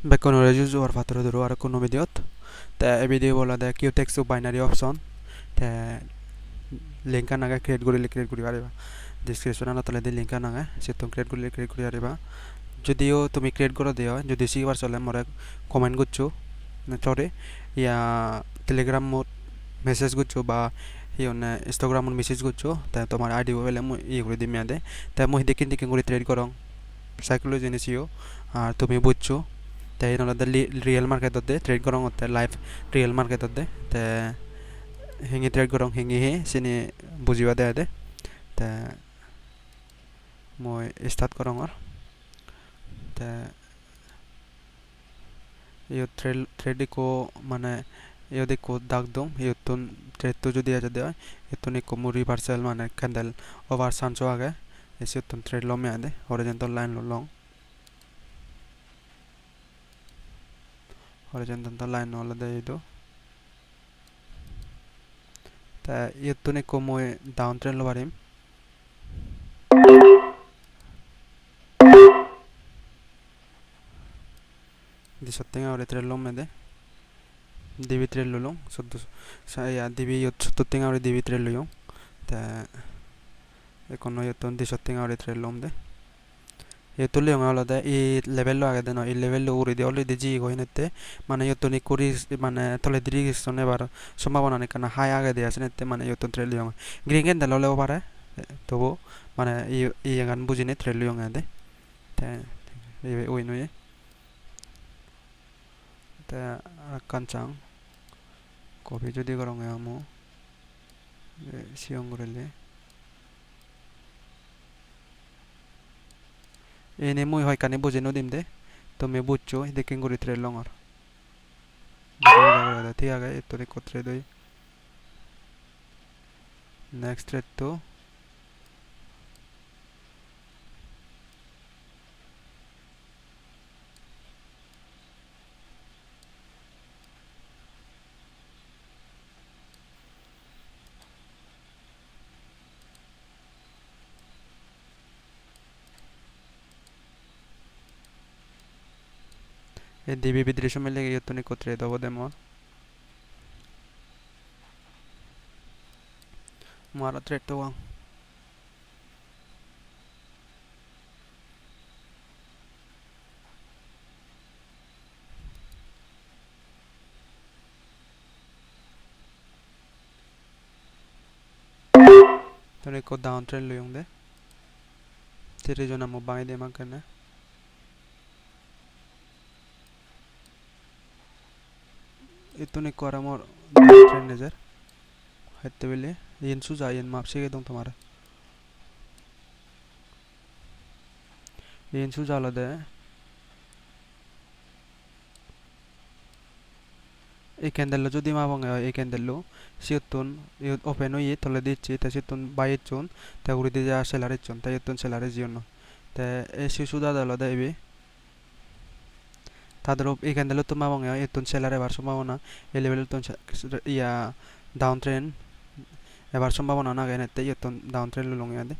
Bekono rejuzu or fatro duro ar kuno videot te e video bola de qtex binary option te link anaga create guri ariba description ana tole de link anaga setum create guri ariba যদিও তুমি create করে দিও যদি সিবার চলে মরে comment করছো sorry ইয়া Telegram mode message করছো বা ইয়নে ইনস্টাগ্রাম মোড মেসেজ করছো তা তোমার আইডি বলে ই করে দিমি আদে তা মই দেখিন দেখিন করে ট্রেড করং সাইকোলজি নিছিও আর তুমি বুঝছো তাই নলাদে রিয়েল মার্কেটত দে ট্রেড করং অতে লাইভ রিয়েল মার্কেটত দে তে হিঙি ট্রেড করং হিঙি হে সিনি বুঝিবা দে আদে তে মই স্টার্ট করং আর তে ইয়ো থ্রেডিকো মানে ইয়দিকো দাগ দম ইয়তুন থ্রেডটো যদি আজ দেয় ইয়তুন ইকো মু রিভার্সাল মানে ক্যান্ডেল ওভার সানচো আগে এসে ইয়তুন থ্রেড লমে আদে হরিজন্টাল লাইন লং হরিজন্টাল লাইন হলে দে ইদো তা ইয়তুন ইকো মু ডাউন ট্রেন্ড লো বারিম di sottenga ore tre lom mede divi tre lolong sotto saya divi yot sottenga ore divi tre loyong ta ekono yoton di sottenga ore tre lom de yotto leong alada e level lo agade no e level lo uri de already ji go hinette মানে yotton ikuri মানে tole diri gisone bar সম্ভাবনা ne kana high agade asnette মানে yotton tre leong green gen dalole bare tobo মানে i gan bujine tre leong ade ta oi noye তে কাঞ্চাং copy যদি করং আমো সিয়ং গরেলে এনে মই হয় কানে বুঝে নদিম দে তুমি বুঝছো দেখেন গরি ট্রে লঙর ঠিক আছে এত রে কোত্রে দই নেক্সট ট্রেড তো এ দিবি বিদৃশ্য মিলে গিয়ে তুমি কোত্রে দেব দেমন মারা ট্রেড তো তুমি কো ডাউন ট্রেন্ড লইং দে তেরে জনা মো বাই দে মাকনে इतने कोरा मोर ट्रेन नजर हत्ते बेले येन सुजा येन मापसे के दं तुम्हारा येन सुजा लदे এই ক্যান্ডেল যদি মাবং এই ক্যান্ডেল সিয়তুন ওপেন হই তলে দিচ্ছি তা সিয়তুন বাইর চুন তা উড়ি দিয়ে যা সেলারে চুন তাই ইয়তুন সেলারে জিওন তা এই সুদা দল দেবি তাদের এই ক্যান্ডেল তো মাবং ইয়তুন সেলারে বার সম্ভাবনা এই লেভেল তুন ইয়া ডাউন ট্রেন এবার সম্ভাবনা না গেনে তাই ইয়তুন ডাউন ট্রেন লুলং ইয়াদে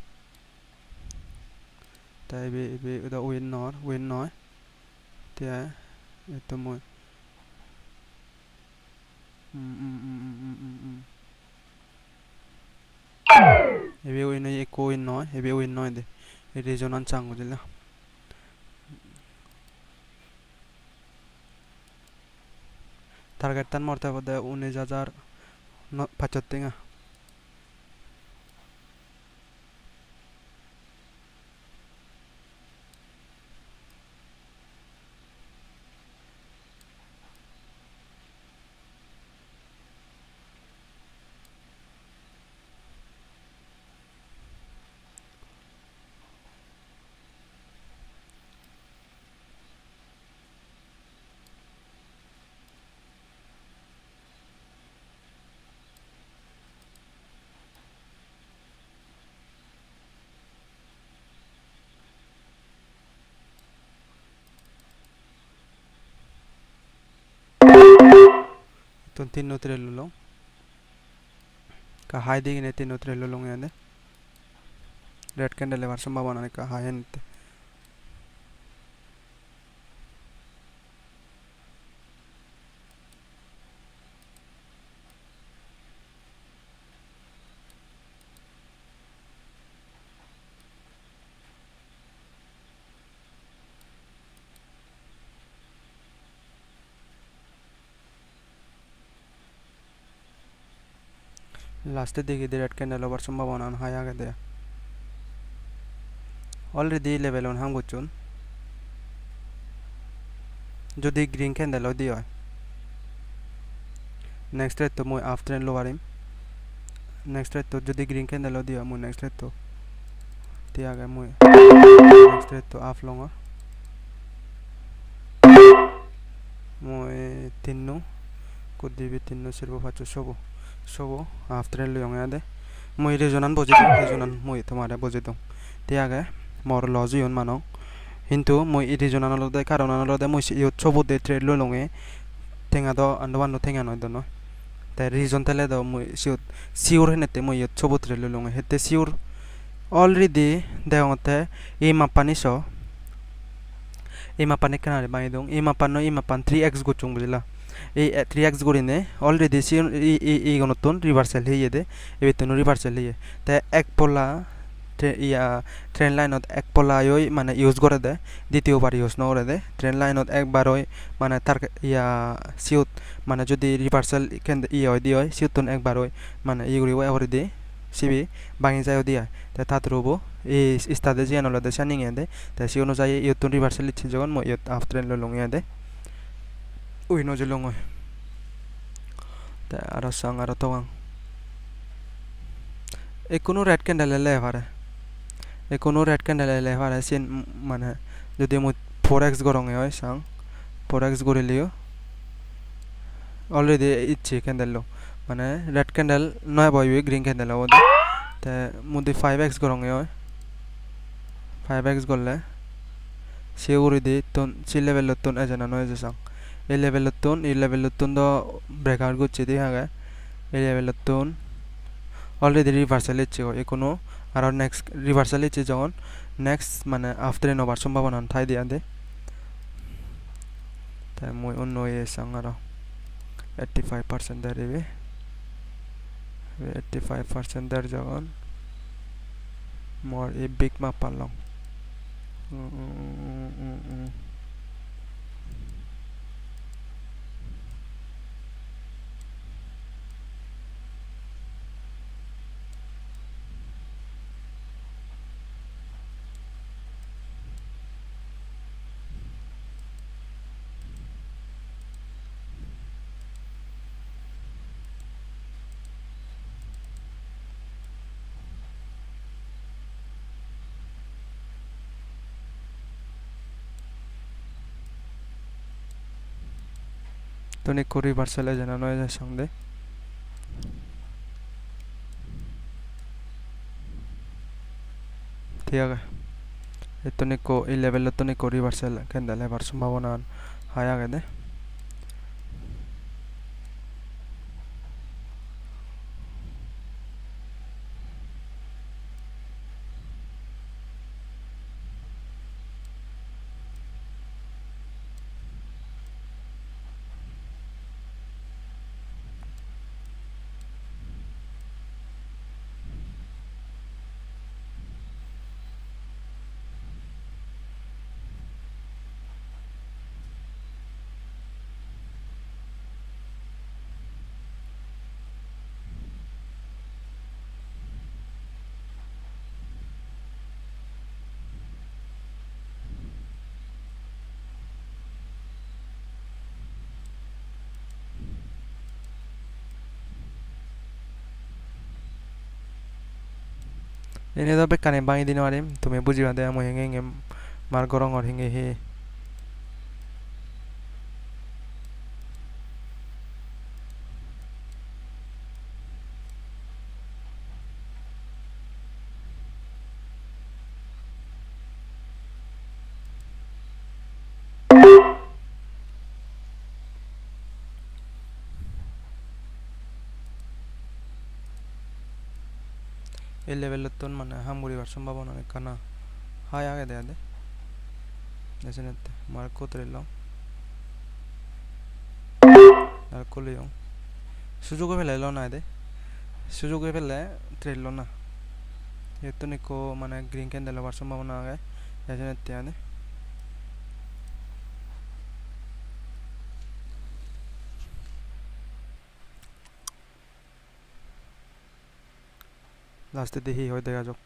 তাই বে দা উইন নয় তা এতো মই ebe win e ko win no ebe win no de e rejonan chang ujila target tan morta bode 19075 ton tin no tre lulo ka hai digi ne tin no tre lulo yande red candle ebar সম্ভাবনা ne ka hai ente লাস্টের দিকে দিয়ে red candle হবার সম্ভাবনা হয় আগে দেয়া already level 1 হাম করছুন যদি গ্রিন ক্যান্ডেল দি হয় নেক্সট রেট তো মই আফটার লো আরিম নেক্সট রেট তো যদি গ্রিন ক্যান্ডেল দি হয় মই নেক্সট রেট তো তিয়া আগে মই নেক্সট রেট তো আফ লং মই তিন্নু কুদিবি তিন্নু সিরবো পাঁচু সবো আফটার লো ইয়ং আদে মই রেজনান বজে রেজনান মই তোমারে বজে দং তিয়া আগে মর লজি ইউন মানং কিন্তু মই রেজনান লদে কারণ লদে মই ইয়ত সবো দে ট্রেড লো লঙে টেঙা দ আন্ডবান্ন টেঙা নয় দনো তাই রিজন তালে দ মই সিওর হেনেতে মই ইয়ত সবো ট্রেড লো লঙে হেতে সিওর অলরেডি দেওতে এই মাপানি স এই মাপানি কেনারে বাই দং এই মাপানো এই মাপান 3x গুচুং বুঝলা এই 3x গরিনে অলরেডি সি এই গনতন রিভার্সাল হইয়ে দে এবেতন রিভার্সাল হইয়ে তাই এক পোলা ট্রেন লাইনত এক পোলা মানে ইউজ করে দে দ্বিতীয়বার ইউজ নকরে দে ট্রেন লাইনত একবার মানে তার সিউত মানে যদি রিভার্সাল হয় দি হয় সিউতন একবার মানে ইগুড়ি এবারে দি সিবি বাঙি যায় দিয়া তাই তাত রবো এই ইস্তাদে জিয়ান হলে দেশা নিঙে দে তাই সি অনুযায়ী ইয়তুন রিভার্সাল ইচ্ছে যখন মই ইয়ত হাফ ট্রেন লঙিয়া দে উই নজে লঙ তা আর সাং আর তোয়াং এ কোনো রেড ক্যান্ডেল এলে পারে এ কোনো রেড ক্যান্ডেল এলে পারে সিন মানে যদি মই 4x গরঙে হয় সাং 4x গরিলিও অলরেডি ইচ্ছে ক্যান্ডেল লো মানে রেড ক্যান্ডেল নয় বইবে গ্রিন ক্যান্ডেল হবো তে মুদি 5x গরঙে হয় 5x গরলে সে উড়ি দি তোন সি লেভেল তোন এজনা নয় যে সাং এই লেভেল তোন দ ব্রেকআউট গুচ্ছে দি হাগে এই লেভেল তোন অলরেডি রিভার্সাল ইচ্ছে হয় কোনো আর নেক্সট রিভার্সাল ইচ্ছে যখন নেক্সট মানে আফটার নবার সম্ভাবনা ঠাই দিয়া দে তাই মই অন্য এ সাং আর 85% দাঁড়িয়ে 85% দাঁড় যখন মোর এই বিগ মাপ পারলাম তো নে করি রিভার্সালে জানা নয় যায় সঙ্গে ঠিক আছে এতনে কো এই লেভেল তো নে কো রিভার্সাল কেন লেবার সম্ভাবনা হায় আগে দে এনে তো বেকানে বাঙি দিন মারিম তুমি বুঝিবা দে মই হেঙ্গে হেঙ্গে মার গরঙর হেঙ্গে হে এই লেভেল তো মানে হাম করিবার সম্ভাবনা কানা হায় আগে দে দে দেশনে মার কোতরেলো আর কলিও সুযোগ ফেলাইলো না দে সুযোগ ফেলে ট্রেলো না এতো নিকো মানে গ্রিন ক্যান্ডেল হবার সম্ভাবনা আগে দেশনে তিয়ানে লাস্টে দেখি হয় দেখা যাক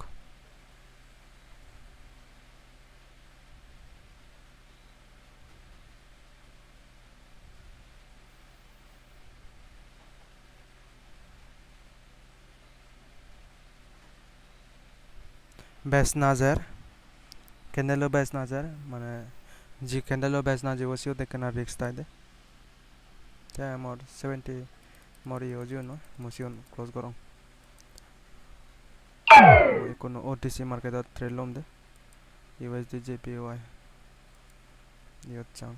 বেচ নাজার ক্যান্ডেলও বেচ নাজার মানে জি ক্যান্ডেলও বেচ না যাবো সিও দেখে না রিক্স তাই দে তাই আমার 70 মরি ওজিও ন মুসিও ক্লোজ করং কোনো ওটিসি মার্কেটত ট্রেড লম দে ইউএসডি জেপিওয়াই ইয়ত চাং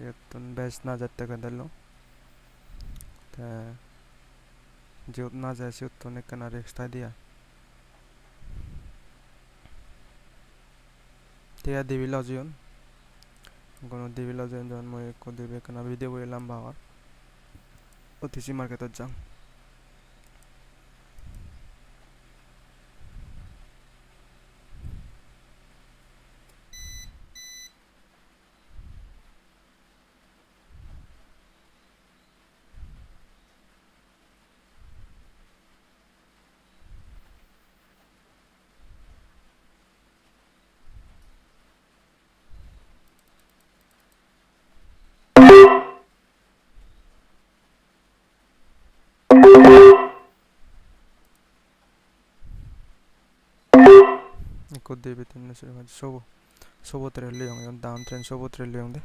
ইয়তন বেচ না যাতে ক্যান্ডেল তা যেত না যায় সিও তো নেকে না রিক্স তাই দিয়া তিয়া দিবি লজিয়ন কোনো দিবি লজিয়ন যখন মই কো দিবে কেনা ভিডিও বইলাম বাবার ওটিসি মার্কেটত যাং কো দিবি তিন সব সব ট্রেড লিয়ং ডাউন ট্রেন্ড সব ট্রেড লিয়ং দে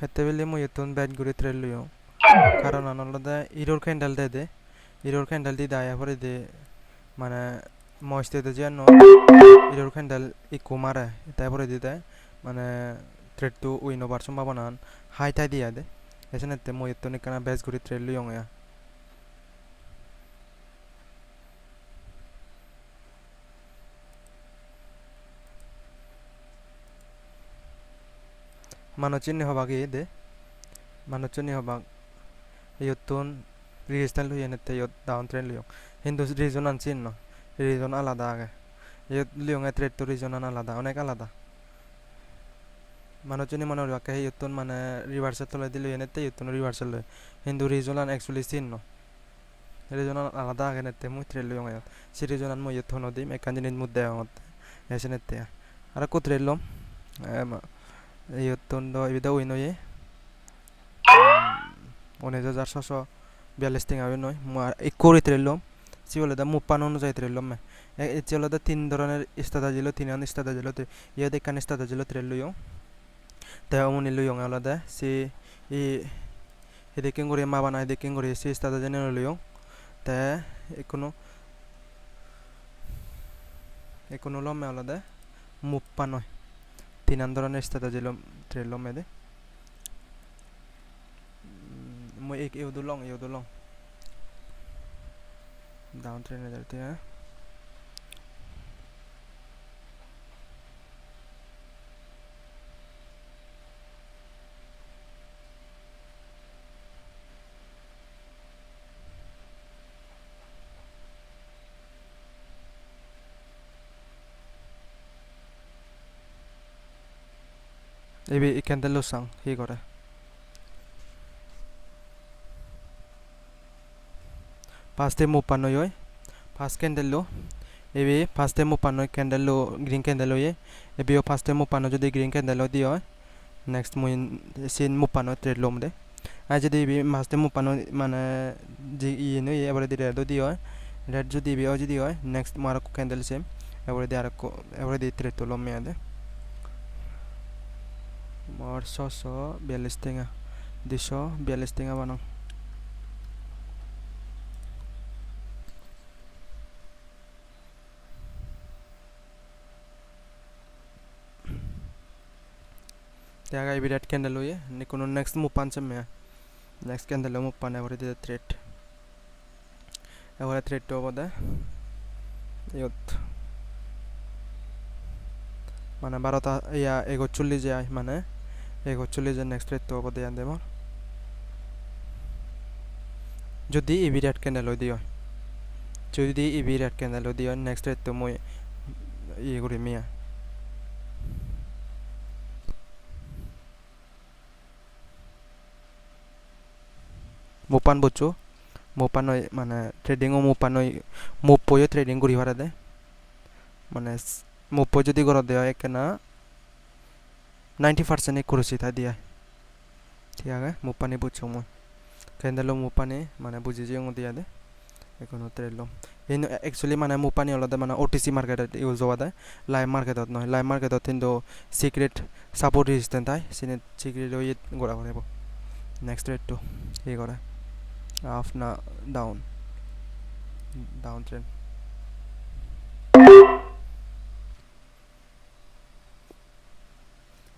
হেতে বেলে মই এতন ব্যাট করে ট্রেড লিয়ং কারণ আনলদা ইরোর ক্যান্ডেল দে ইরোর ক্যান্ডেল দি দায়া পরে দে মানে মস্তে দে জানো ইরোর ক্যান্ডেল ইকো মারে তারপরে দিতে মানে ট্রেড তো উইন ওভার সম্ভাবনা হাই তাই দিয়া দে এসেনেতে মই এতন কেনা ব্যাচ করে ট্রেড লিয়ং ya মানচিনি হবাক দে মানচিনি হবাক ইয়তন রিজনাল হইয়ানেতে ইয়ত ডাউন ট্রেন্ড লিয়ং হিন্দু রিজন আনচিন ন রিজন আলাদা আগে ইয়ত লিয়ং এ ট্রেড তো রিজন আলাদা অনেক আলাদা মানুষজনই মনে হলো ইয়তন মানে রিভার্সাল তোলা দিল এনেতে ইয়তন রিভার্সাল লয় হিন্দু রিজনাল অ্যাকচুয়ালি চিন ন রিজনাল আলাদা আগে নেতে মুই ট্রেড লিয়ং এত সি রিজনাল মই ইয়তন দিম একান জিনিস মুদ্দে আমত এসে নেতে আর কো ট্রেড লম ইয়তন দ ইবিদা উইন হয়ে 19,642 টিং আবে নয় ইকোরি ট্রেড লম সি বলে দা মুপান অনুযায়ী ট্রেড লম এ চলো দা তিন ধরনের ইস্তাদা জিলো তিন আন ইস্তাদা জিলো ইয়া দেখান ইস্তাদা জিলো ট্রেড লিয়ং তে অমনি লিয়ং আলাদা সি ই এদিকে করে মা বানায় এদিকে করে সি ইস্তাদা জেনে লিয়ং তে একুনো লম আলাদা মুপ্পা নয় তিন আন ধরনের ইস্তাদা জিলো ট্রেড লম এদে মই এক ইউদুলং ডাউন ট্রেনে যাতে এবি ক্যান্ডেল লসাং হি করে পাঁচতে মুপান্ন হয় ফার্স্ট ক্যান্ডেল লো এবি ফার্স্টে মুপান্ন ক্যান্ডেল লো গ্রিন ক্যান্ডেল হয়ে এবিও ফার্স্টে মুপান্ন যদি গ্রিন ক্যান্ডেল দিয়ে হয় নেক্সট মুই সিন মুপান্ন ট্রেড লম দে আর যদি এবি ফার্স্টে মুপান্ন মানে যে ইয়ে নয় এবারে দি রেড দিয়ে হয় রেড যদি এবি যদি হয় নেক্সট মার ক্যান্ডেল সেম এবারে দি আর এবারে দি ট্রেড তো লম মেয়াদে mor 642 টেঙা 242 টেঙা বানাও त्यागा विराट कैंडल हुई निकुनो नेक्स्ट मुपान से मैं नेक्स्ट कैंडल मुपान है वरी दे थ्रेड एवरे थ्रेड तो बदे योत माने 12টা या 41 যায় মানে 41 এর নেক্সট থ্রেড তো বদে আনদে মর যদি ই বিরাট ক্যান্ডেল দিও যদি ই বিরাট ক্যান্ডেল দিও নেক্সট থ্রেড তো মই ই করি মিয়া মুপান বুঝছো মুপান মানে ট্রেডিং ও মুপান মুপয় ট্রেডিং করি পারে দে মানে মুপয় যদি করা দেয় একনা 90% একুরেসি তা দিয়া ঠিক আছে মুপানি বুঝছো মই ক্যান্ডেল মুপানি মানে বুঝি যে দিয়া দে এখনো ট্রেডলম এই অ্যাকচুয়ালি মানে মুপানি হলদে মানে ওটিসি মার্কেটে ইউজ হওয়া দেয় লাইভ মার্কেটত নয় লাইভ মার্কেটত কিন্তু সিক্রেট সাপোর্ট রেজিস্ট্যান্ট হয় সিক্রেট ওই গোড়া করে নেক্সট রেট টু এই করে আপ না ডাউন ডাউন ট্রেন্ড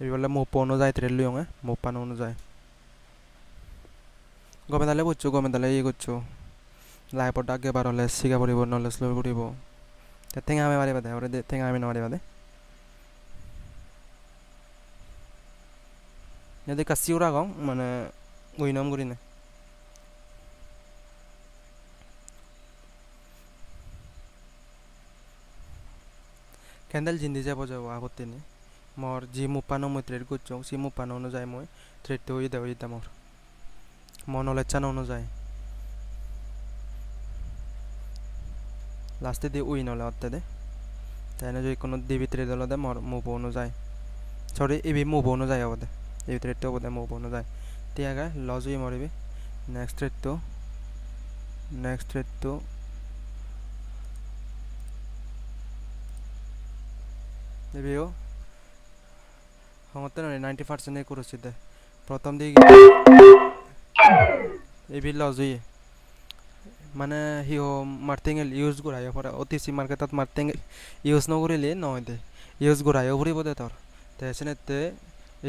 এইবলে মুপো অনুযায়ী ট্রেড লিও মুপান অনুযায়ী গমেন্দালে বুঝছো গমেন্দালে ইয়ে করছো লাইভত আগে বার হলে শিখা পড়িব নলেজ লৈ পড়িব টেঙা আমি মারিবা দে ওরে টেঙা আমি মারিবা দে যদি কাসিউরা গং মানে উইনম করি না ক্যান্ডেল জিন্দি যাব যাব আপত্তি নেই মোর জি মুপানো মই ট্রেড করছো সি মুপানো অনুযায়ী মই ট্রেড তো হয়ে দেওয়া মোর মন নলেজ অনুযায়ী লাস্টে দিয়ে উইন হলে অর্থে দে তাই না যদি কোনো দিবি ট্রেড হলে দে মোর মুভ অনুযায়ী সরি এবি মুভ অনুযায়ী হব দে এই ট্রেড তো হব দে মুভ অনুযায়ী তিয়াগা লজ হয়ে মরিবি নেক্সট ট্রেড তো এবিও হতে নয় 90% একুরেসি দে প্রথম দিকে এবি লজ হয়ে মানে হিও মার্টিংল ইউজ ঘুরাইও পরে ওটিসি মার্কেটত মার্টিংল ইউজ নকরিলে নহয় দে ইউজ ঘুরাইও ফুরিব দে তোর তেসেনেতে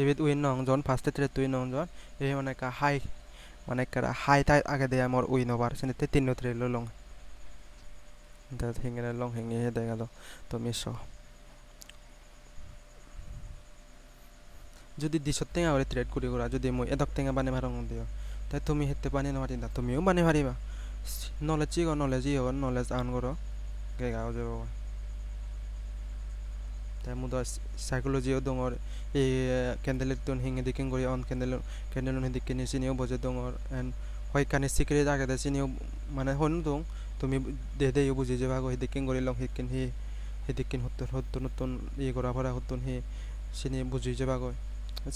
এবিত উইন নং জন ফার্স্টে ট্রেড উইন নং জন এই মানে কা হাই মানে কারা হাই টাই আগে দে আমার উইন ওভার সেনেতে তিন ট্রেড লং দা হিংরে লং হিংে দে গেল তো মিস যদি 200 টেঙা করে ট্রেড করি করা যদি মই এদক টেঙা বানে মারং দিও তাই তুমি হেতে বানে নমারি না তুমিও বানে পারিবা নলেজ আর্ন করো গে গাও যাব তাই মুদ সাইকোলজিও দঙর এই ক্যান্ডেলের তুন হিঙে দিকিং করি অন ক্যান্ডেল হিন্দি কিনে চিনিও বজে দঙর এন্ড হয় কানে সিক্রেট আগে দে চিনিও মানে হন দং তুমি দে দে বুঝি যে ভাগ হিদিকিং করি লং হিকিন হিদিকিন হত্তর নতুন ই করা পড়া হত্তন হি চিনি বুঝি যে ভাগ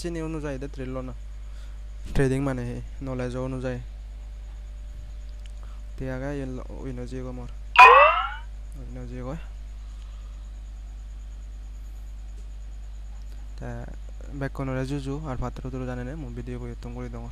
চিনি অনুযায়ী দে ট্রেড লো না ট্রেডিং মানে নলেজ অনুযায়ী তিয়াগা উইনজি গো মোর উইনজি গো তা ব্যাক কোন রেজুজু আর পাত্র তো জানেন মু ভিডিও কই তুমি করে দাও